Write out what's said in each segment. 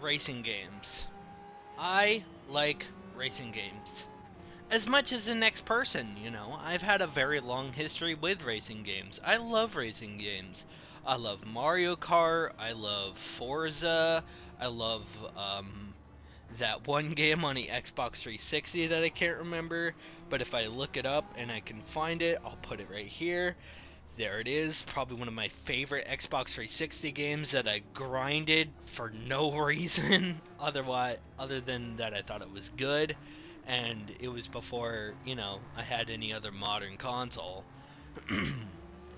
racing games. I like racing games. As much as the next person, I've had a very long history with racing games. I love racing games. I love Mario Kart, I love Forza, I love that one game on the Xbox 360 that I can't remember, but if I look it up and I can find it, I'll put it right here. There it is, probably one of my favorite Xbox 360 games that I grinded for no reason other than that I thought it was good, and it was before, I had any other modern console.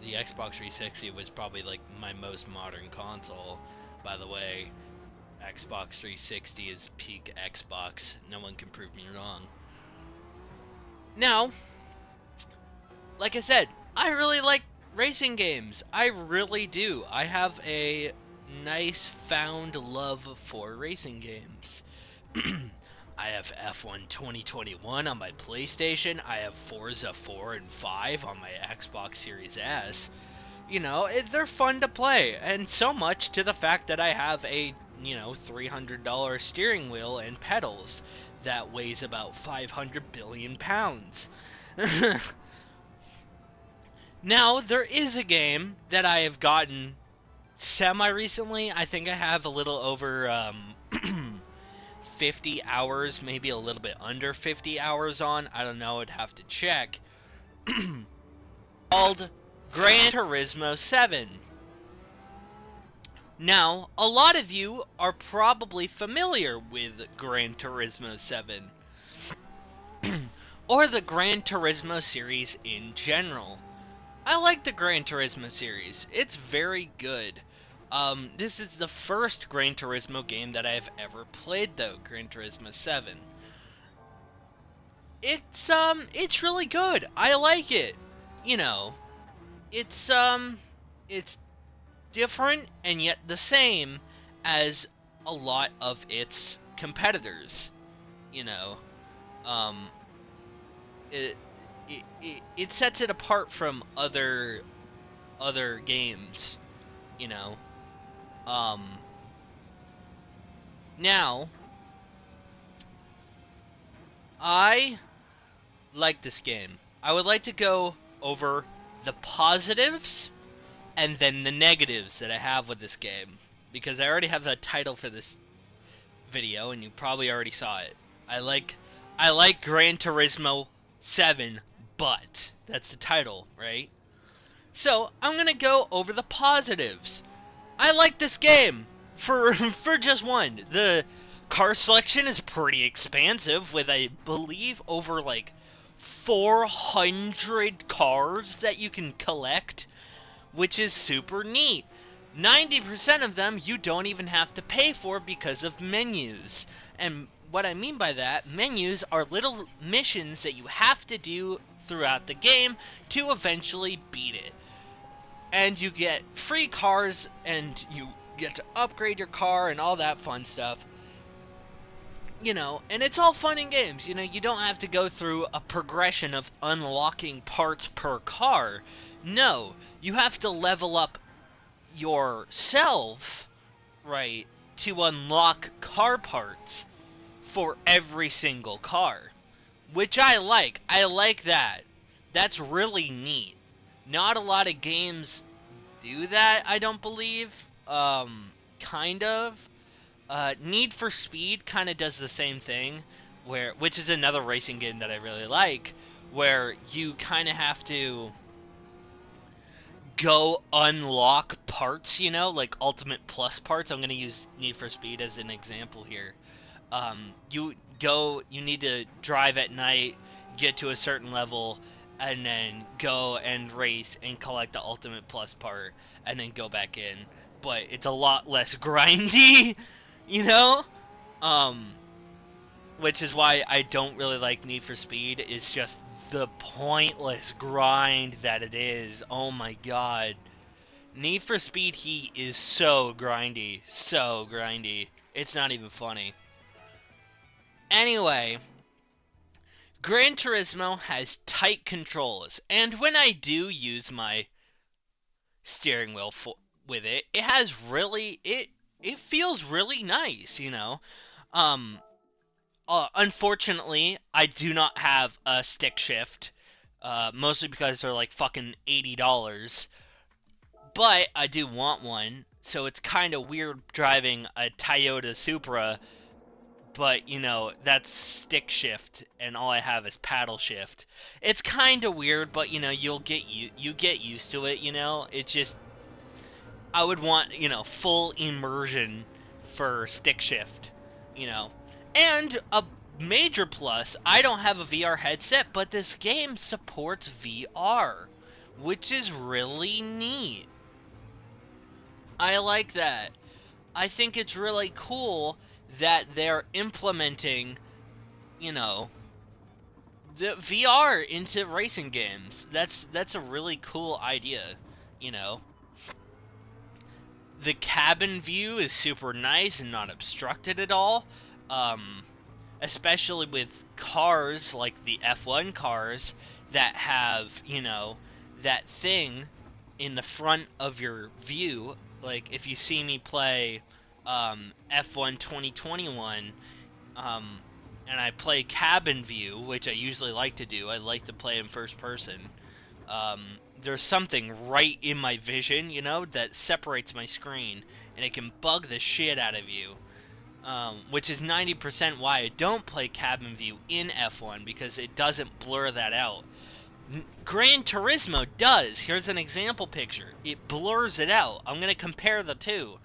The Xbox 360 was probably like my most modern console, by the way. Xbox 360 is peak Xbox. No one can prove me wrong. Now, like I said, I really like racing games. I really do. I have a nice found love for racing games. I have F1 2021 on my PlayStation. I have Forza 4 and 5 on my Xbox Series S. They're fun to play, and so much to the fact that I have a, $300 steering wheel and pedals that weighs about 500 billion pounds. Now, there is a game that I have gotten semi-recently. I think I have a little over 50 hours, maybe a little bit under 50 hours on. I don't know, I'd have to check. Called Gran Turismo 7. Now, a lot of you are probably familiar with Gran Turismo 7. Or the Gran Turismo series in general. I like the Gran Turismo series. It's very good. This is the first Gran Turismo game that I've ever played, though, Gran Turismo 7. It's really good. I like it. It's different and yet the same as a lot of its competitors. Um, it it sets it apart from other games. You know. Now, I like this game. I would like to go over the positives and then the negatives that I have with this game, because I already have the title for this video and you probably already saw it. I like Gran Turismo 7, but that's the title, right? So, I'm going to go over the positives. I like this game for just one. The car selection is pretty expansive, with I believe over like 400 cars that you can collect, which is super neat. 90% of them you don't even have to pay for because of menus. And what I mean by that, menus are little missions that you have to do throughout the game to eventually beat it. And you get free cars, and you get to upgrade your car and all that fun stuff. And it's all fun and games. You don't have to go through a progression of unlocking parts per car. No, you have to level up yourself, right, to unlock car parts for every single car. Which I like. I like that. That's really neat. Not a lot of games do that, I don't believe. Kind of. Need for Speed kind of does the same thing, which is another racing game that I really like, where you kind of have to go unlock parts, like Ultimate Plus parts. I'm going to use Need for Speed as an example here. You need to drive at night, get to a certain level, and then go and race and collect the Ultimate Plus part, and then go back in. But it's a lot less grindy, which is why I don't really like Need for Speed. It's just the pointless grind that it is. Oh my god. Need for Speed Heat is so grindy. So grindy. It's not even funny. Anyway, Gran Turismo has tight controls, and when I do use my steering wheel with it, it it feels really nice, you know. Um, Unfortunately, I do not have a stick shift, mostly because they're like fucking $80. But I do want one, so it's kind of weird driving a Toyota Supra, but you know, that's stick shift and all I have is paddle shift. It's kind of weird, but you know, you get used to it, you know? It's just I would want, you know, full immersion for stick shift, you know. And a major plus, I don't have a VR headset, but this game supports VR, which is really neat. I like that. I think it's really cool that they're implementing, you know, the VR into racing games. That's a really cool idea, you know. The cabin view is super nice and not obstructed at all. Um, Especially with cars like the F1 cars that have, you know, that thing in the front of your view. Like if you see me play F1 2021, um, and I play cabin view, which I usually like to do, I like to play in first person. Um, there's something right in my vision, you know, that separates my screen, and it can bug the shit out of you. Which is 90% why I don't play cabin view in F1 because it doesn't blur that out. Gran Turismo does. Here's an example picture. It blurs it out. I'm going to compare the two.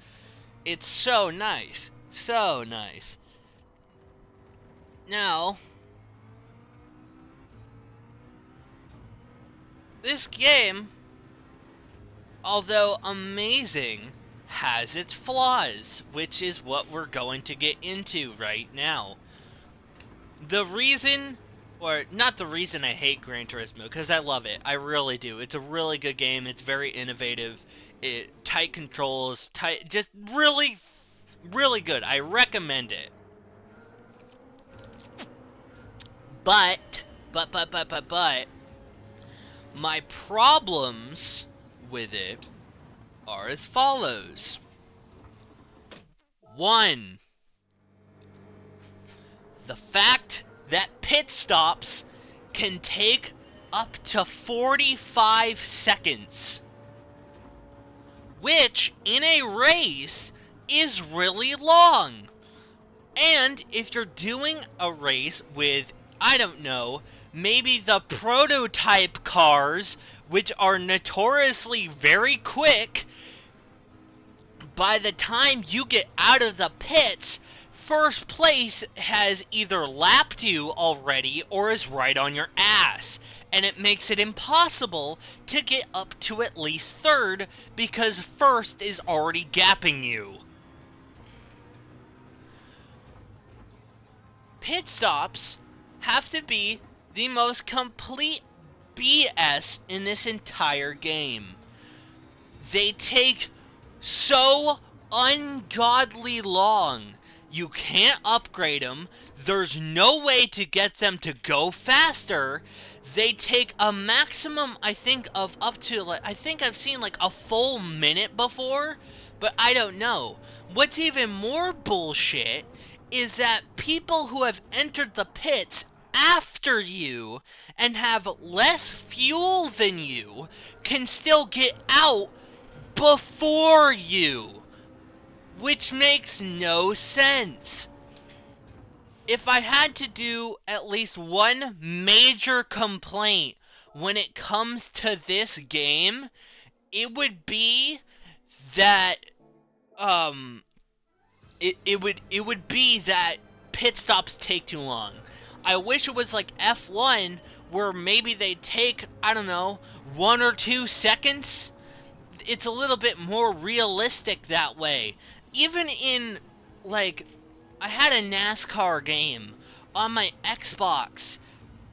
It's so nice. So nice. Now, this game, although amazing, has its flaws, which is what we're going to get into right now. The reason, or not the reason I hate Gran Turismo, because I love it. I really do. It's a really good game. It's very innovative. Tight controls, just really, really good. I recommend it. But, my problems with it are as follows. 1. The fact that pit stops can take up to 45 seconds, which in a race is really long. And if you're doing a race with, I don't know, maybe the prototype cars, which are notoriously very quick, by the time you get out of the pits, first place has either lapped you already or is right on your ass. And it makes it impossible to get up to at least third because first is already gapping you. Pit stops have to be the most complete BS in this entire game. They take so ungodly long. You can't upgrade them. There's no way to get them to go faster. They take a maximum, I think, of up to, like, I think I've seen like a full minute before, but I don't know. What's even more bullshit is that people who have entered the pits after you and have less fuel than you can still get out before you, which makes no sense. If I had to do at least one major complaint when it comes to this game, it would be that it would be that pit stops take too long. I wish it was like F1 where maybe they take, I don't know, 1 or 2 seconds. It's a little bit more realistic that way. Even in, like, I had a NASCAR game on my Xbox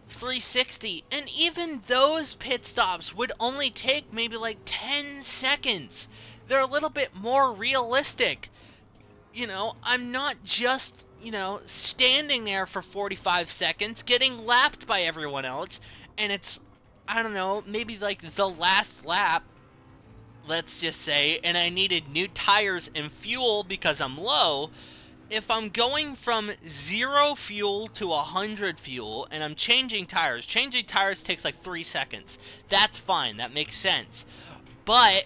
360, and even those pit stops would only take maybe like 10 seconds. They're a little bit more realistic. You know, I'm not just, you know, standing there for 45 seconds getting lapped by everyone else, and it's, I don't know, maybe like the last lap let's just say, and I needed new tires and fuel because I'm low, if I'm going from 0 fuel to 100 fuel and I'm changing tires takes like 3 seconds. That's fine, that makes sense. But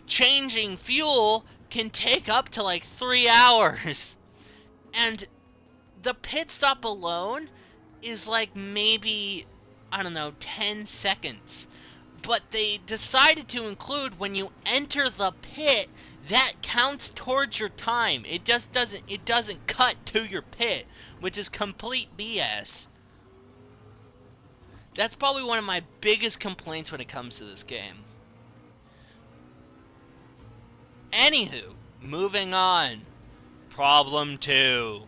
changing fuel can take up to like 3 hours. And the pit stop alone is like maybe, I don't know, 10 seconds. But they decided to include when you enter the pit, that counts towards your time. It doesn't cut to your pit, which is complete BS. That's probably one of my biggest complaints when it comes to this game. Anywho, moving on. Problem 2.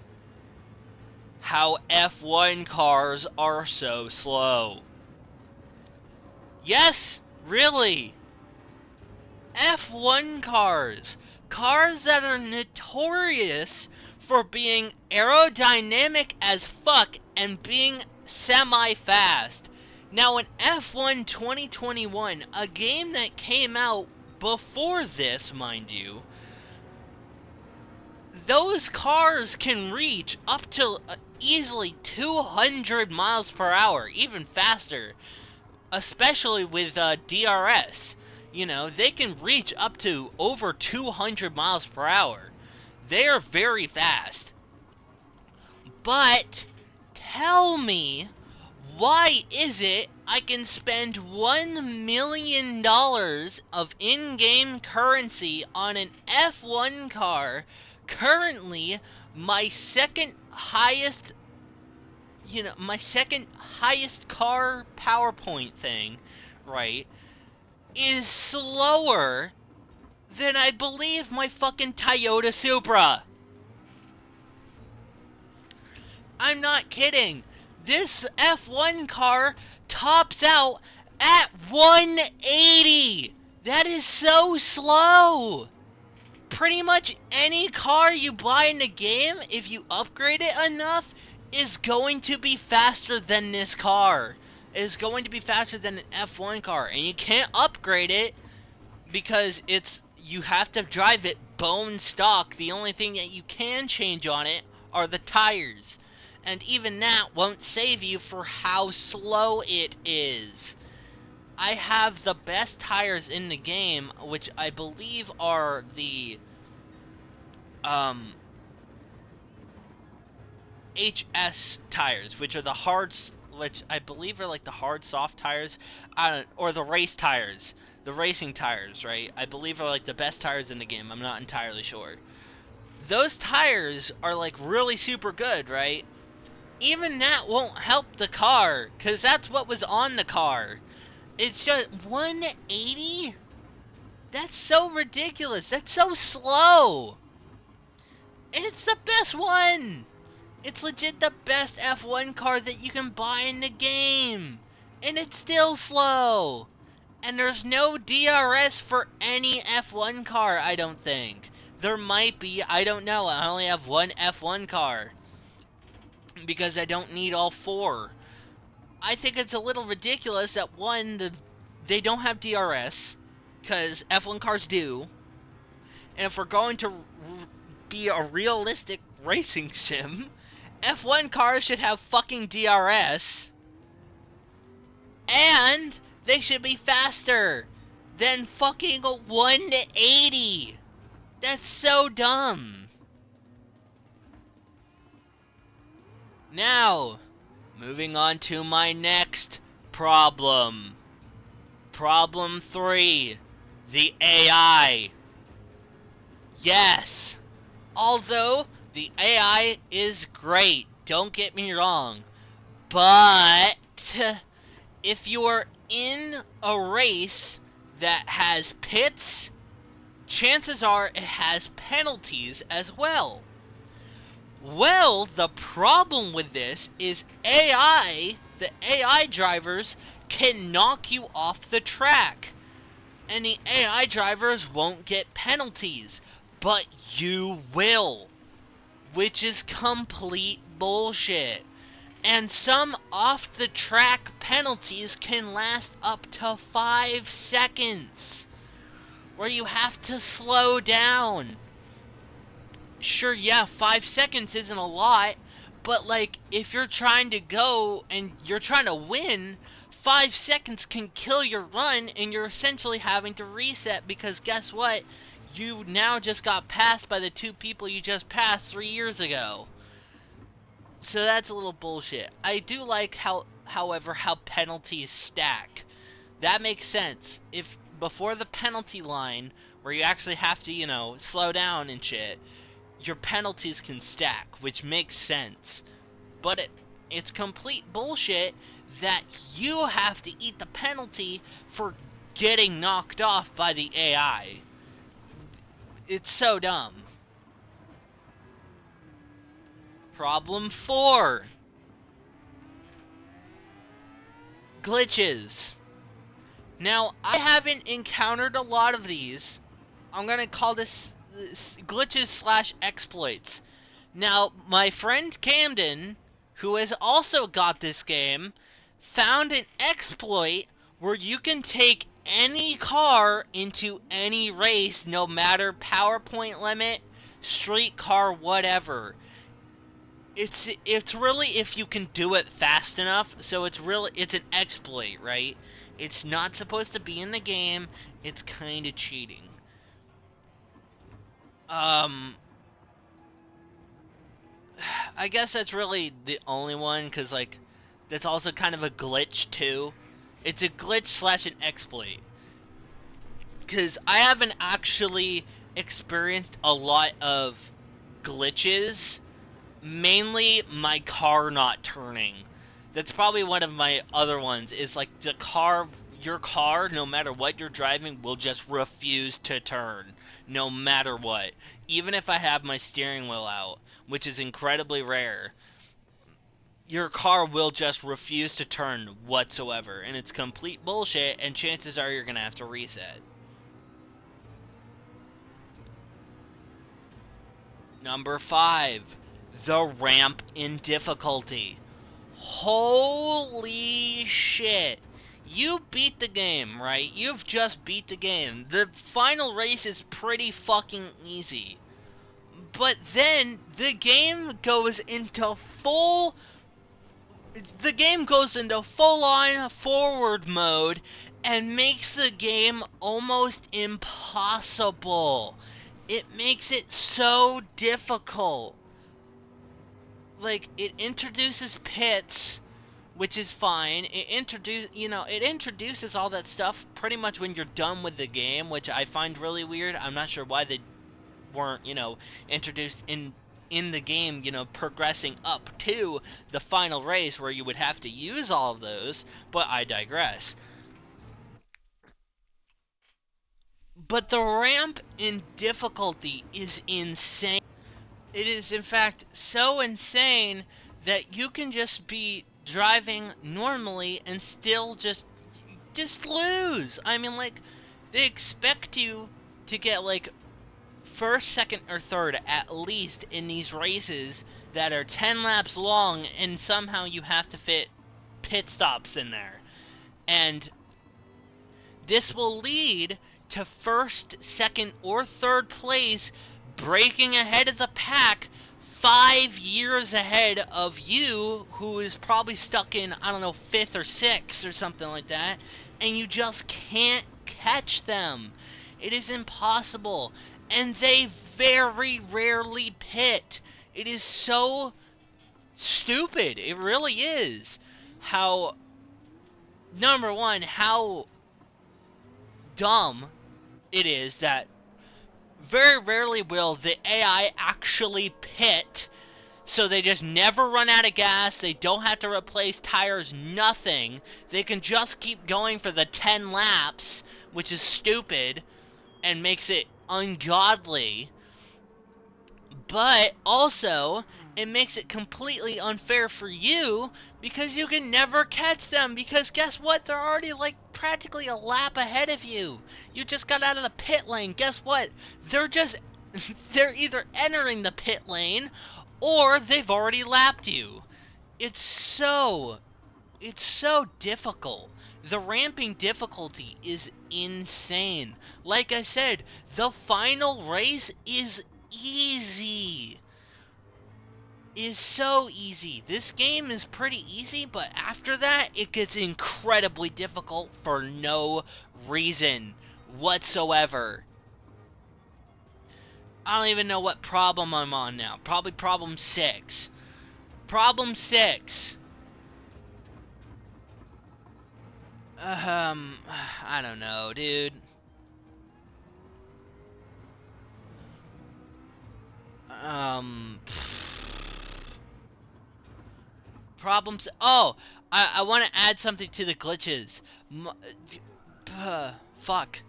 How F1 cars are so slow. Yes, really. F1 cars. Cars that are notorious for being aerodynamic as fuck and being semi-fast. Now in F1 2021, a game that came out before this, mind you, those cars can reach up to easily 200 miles per hour, even faster. Especially with DRS, you know, they can reach up to over 200 miles per hour. They are very fast. But tell me, why is it I can spend $1 million of in-game currency on an F1 car, currently my second highest car PowerPoint thing, right, is slower than I believe my fucking Toyota Supra. I'm not kidding. This F1 car tops out at 180. That is so slow. Pretty much any car you buy in the game, if you upgrade it enough, is going to be faster than this car. Is going to be faster than an F1 car. And you can't upgrade it because you have to drive it bone stock. The only thing that you can change on it are the tires. And even that won't save you for how slow it is. I have the best tires in the game, which I believe are the HS tires, which I believe are like the hard soft tires, or the race tires, the racing tires, right? I believe are like the best tires in the game. I'm not entirely sure. Those tires are like really super good, right? Even that won't help the car, because that's what was on the car. It's just 180? That's so ridiculous. That's so slow. And it's the best one. It's legit the best F1 car that you can buy in the game. And it's still slow. And there's no DRS for any F1 car, I don't think. There might be, I don't know. I only have one F1 car. Because I don't need all 4. I think it's a little ridiculous that they don't have DRS, because F1 cars do. And if we're going to be a realistic racing sim, F1 cars should have fucking DRS. And they should be faster than fucking 180. That's so dumb. Now, moving on to my next problem. Problem 3. The AI. Yes. Although, the AI is great. Don't get me wrong. But, if you're in a race that has pits, chances are it has penalties as well. Well, the problem with this is the AI drivers can knock you off the track. And the AI drivers won't get penalties, but you will. Which is complete bullshit. And some off-the-track penalties can last up to 5 seconds. where you have to slow down. Sure, yeah, 5 seconds isn't a lot, but like if you're trying to go and you're trying to win, 5 seconds can kill your run and you're essentially having to reset because guess what? You now just got passed by the two people you just passed 3 years ago. So that's a little bullshit. I do like however, how penalties stack. That makes sense. If before the penalty line, where you actually have to, slow down and shit, your penalties can stack, which makes sense. But it's complete bullshit that you have to eat the penalty for getting knocked off by the AI. It's so dumb. Problem 4. Glitches. Now, I haven't encountered a lot of these. I'm gonna call this glitches slash exploits. Now, my friend Camden, who has also got this game, found an exploit where you can take any car into any race, no matter PowerPoint limit, street car, whatever. It's really if you can do it fast enough, so it's an exploit, right? It's not supposed to be in the game, it's kind of cheating. I guess that's really the only one, because, like, that's also kind of a glitch, too. It's a glitch slash an exploit. Because I haven't actually experienced a lot of glitches. Mainly my car not turning. That's probably one of my other ones, is like your car, no matter what you're driving, will just refuse to turn. No matter what. Even if I have my steering wheel out, which is incredibly rare, your car will just refuse to turn whatsoever. And it's complete bullshit, and chances are you're going to have to reset. Number 5. The ramp in difficulty. Holy shit. You beat the game, right? You've just beat the game. The final race is pretty fucking easy. But then the game goes into full on forward mode and makes the game almost impossible. It makes it so difficult. Like, it introduces pits, which is fine. It introduces all that stuff pretty much when you're done with the game, which I find really weird. I'm not sure why they weren't, introduced in the game, progressing up to the final race where you would have to use all of those, but I digress. But the ramp in difficulty is insane. It is, in fact, so insane that you can just be driving normally and still just lose. I mean, like, they expect you to get, like, first, second, or third at least in these races that are 10 laps long, and somehow you have to fit pit stops in there. And this will lead to first, second, or third place breaking ahead of the pack 5 years ahead of you, who is probably stuck in, I don't know, 5th or 6th or something like that, and you just can't catch them. It is impossible. And they very rarely pit. It is so stupid. It really is. How, number one, how dumb it is that very rarely will the AI actually pit, so they just never run out of gas, they don't have to replace tires, nothing. They can just keep going for the 10 laps, which is stupid and makes it ungodly. But also, it makes it completely unfair for you because you can never catch them, because guess what? They're already like practically a lap ahead of you. You just got out of the pit lane. Guess what? They're either entering the pit lane or they've already lapped you. It's so difficult The ramping difficulty is insane. Like I said, the final race is easy. Is so easy. This game is pretty easy, but after that, it gets incredibly difficult for no reason whatsoever. I don't even know what problem I'm on now. Probably problem 6. Problem 6. I don't know, dude. Um, problems. Oh, I want to add something to the glitches. Fuck.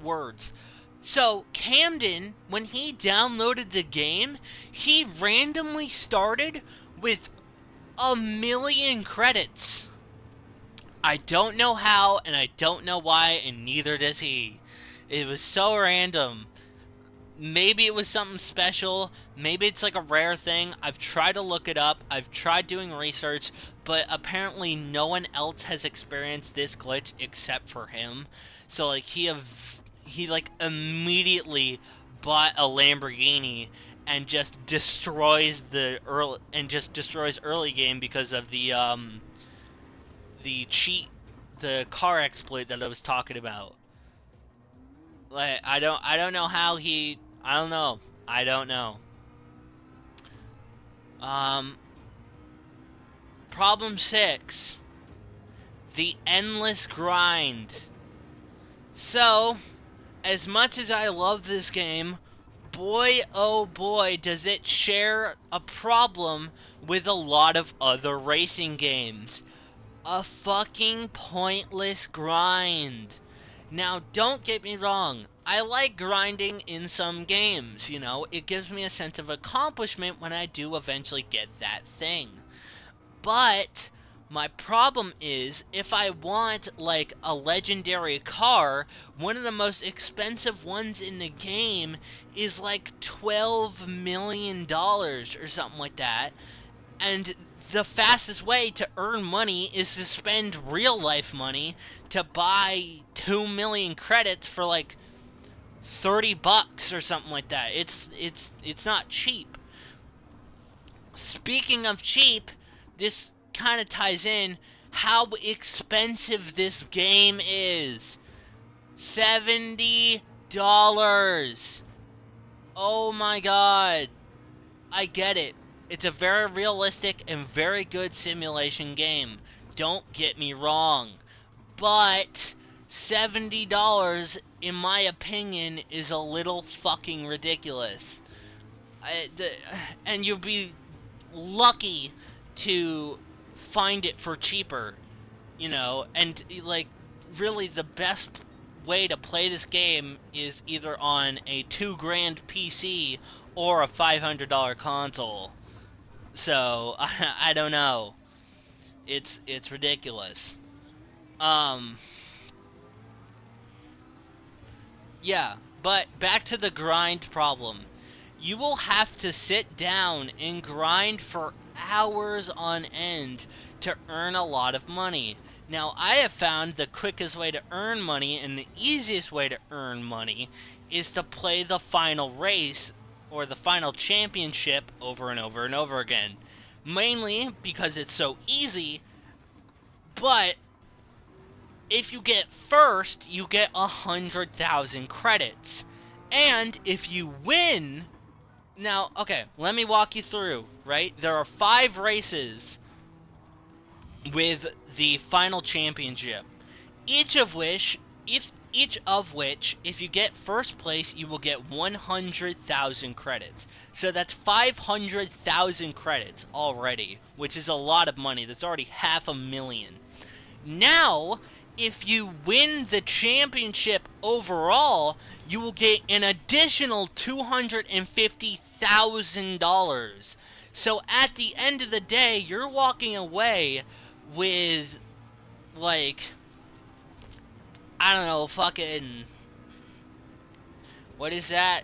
Words. So, Camden, when he downloaded the game, he randomly started with 1,000,000 credits. I don't know how, and I don't know why, and neither does he. It was so random. Maybe it was something special. Maybe it's like a rare thing. I've tried to look it up. I've tried doing research, but apparently no one else has experienced this glitch except for him. So like he like immediately bought a Lamborghini and just destroys early game because of the cheat, the car exploit that I was talking about. Like I don't know how he I don't know. I don't know. Um Problem 6. The endless grind. So, as much as I love this game, boy oh boy does it share a problem with a lot of other racing games. A fucking pointless grind. Now, don't get me wrong, I like grinding in some games, you know, it gives me a sense of accomplishment when I do eventually get that thing. But my problem is, if I want, like, a legendary car, one of the most expensive ones in the game is like $12 million or something like that. And the fastest way to earn money is to spend real life money to buy 2 million credits for like $30 or something like that. It's not cheap. Speaking of cheap, this kind of ties in how expensive this game is. $70. Oh my god. I get it. It's a very realistic and very good simulation game. Don't get me wrong. But $70, in my opinion, is a little fucking ridiculous. And you'll be lucky to find it for cheaper, you know, and like really the best way to play this game is either on a $2,000 PC or a $500 console. So I don't know. It's ridiculous. Um yeah, but back to the grind problem. You will have to sit down and grind for hours on end to earn a lot of money. Now, I have found the quickest way to earn money and the easiest way to earn money is to play the final race or the final championship over and over and over again. Mainly because it's so easy, but if you get first, you get 100,000 credits. And if you win, now, okay, let me walk you through, right? There are 5 races with the final championship. Each of which, if you get first place, you will get 100,000 credits. So that's 500,000 credits already, which is a lot of money. That's already 500,000. Now, if you win the championship overall, you will get an additional $250,000. So at the end of the day, you're walking away with, like, I don't know, fucking, what is that?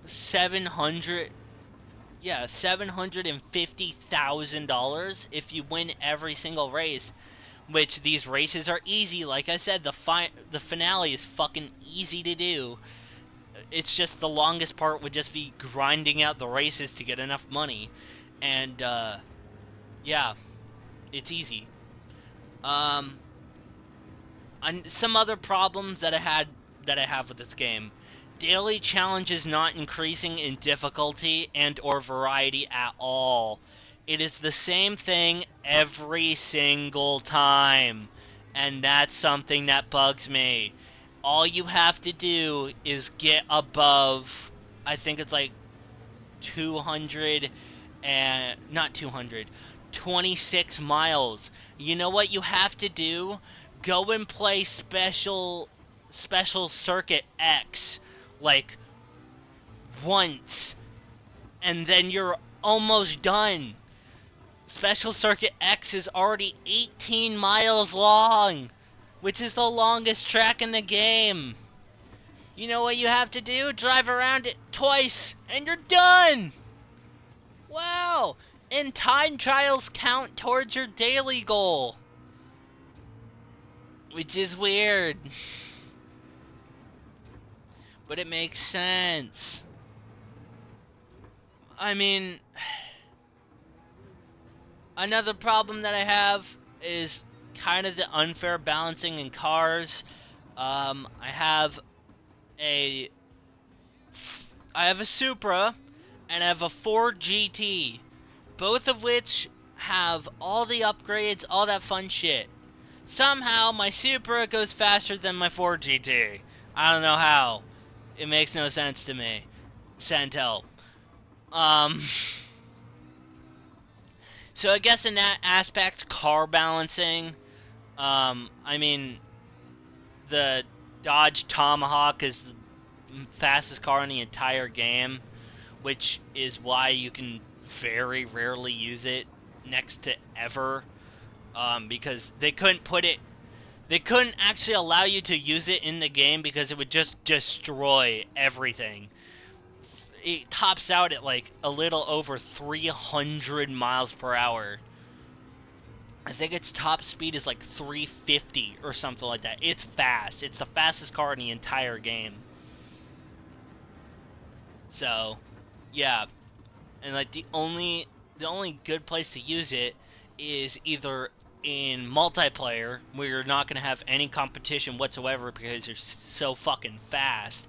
700, $750,000 if you win every single race. which these races are easy. Like I said, the finale is fucking easy to do. It's just the longest part would just be grinding out the races to get enough money, and yeah, it's easy. Um, and some other problems that I have with this game. Daily challenges not increasing in difficulty and or variety at all. It is the same thing every single time, and that's something that bugs me. All you have to do is get above, I think it's like 200 and not 200, 26 miles. You know what you have to do? Go and play special circuit X like once, and then you're almost done. Special circuit X is already 18 miles long, which is the longest track in the game. You know what you have to do? Drive around it twice, and you're done! Wow! And time trials count towards your daily goal. Which is weird. But it makes sense. I mean, another problem that I have is kind of the unfair balancing in cars. I have a Supra and I have a Ford GT, both of which have all the upgrades, all that fun shit. Somehow my Supra goes faster than my Ford GT. I don't know how. It makes no sense to me. Send help. So I guess in that aspect, car balancing, I mean, the Dodge Tomahawk is the fastest car in the entire game, which is why you can very rarely use it next to ever, because they couldn't actually allow you to use it in the game because it would just destroy everything. It tops out at like a little over 300 miles per hour. I think its top speed is like 350 or something like that. It's fast. It's the fastest car in the entire game. So, yeah. And like the only good place to use it is either in multiplayer, where you're not going to have any competition whatsoever because you're so fucking fast,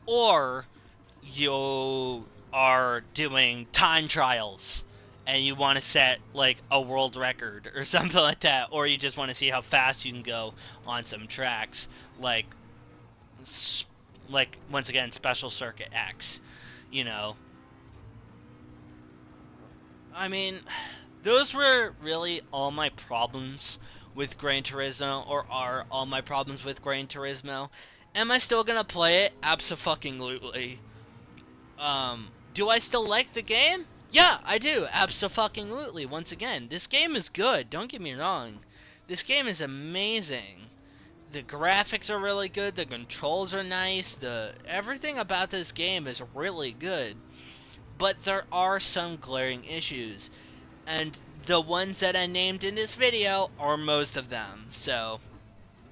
or you are doing time trials and you want to set like a world record or something like that, or you just want to see how fast you can go on some tracks like once again Special Circuit X, you know. I mean, those were really all my problems with Gran Turismo, or are all my problems with Gran Turismo. Am I still gonna play it? Abso-fucking-lutely. Do I still like the game? Yeah, I do. Abso-fucking-lutely. Once again, this game is good. Don't get me wrong. This game is amazing. The graphics are really good. The controls are nice. Everything about this game is really good. But there are some glaring issues. And the ones that I named in this video are most of them. So,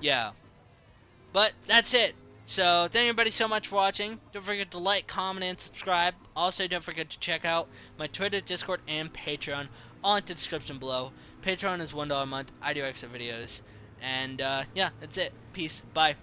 yeah. But that's it. So, thank everybody so much for watching. Don't forget to like, comment, and subscribe. Also, don't forget to check out my Twitter, Discord, and Patreon, all in the description below. Patreon is $1 a month. I do extra videos. And, yeah, that's it. Peace. Bye.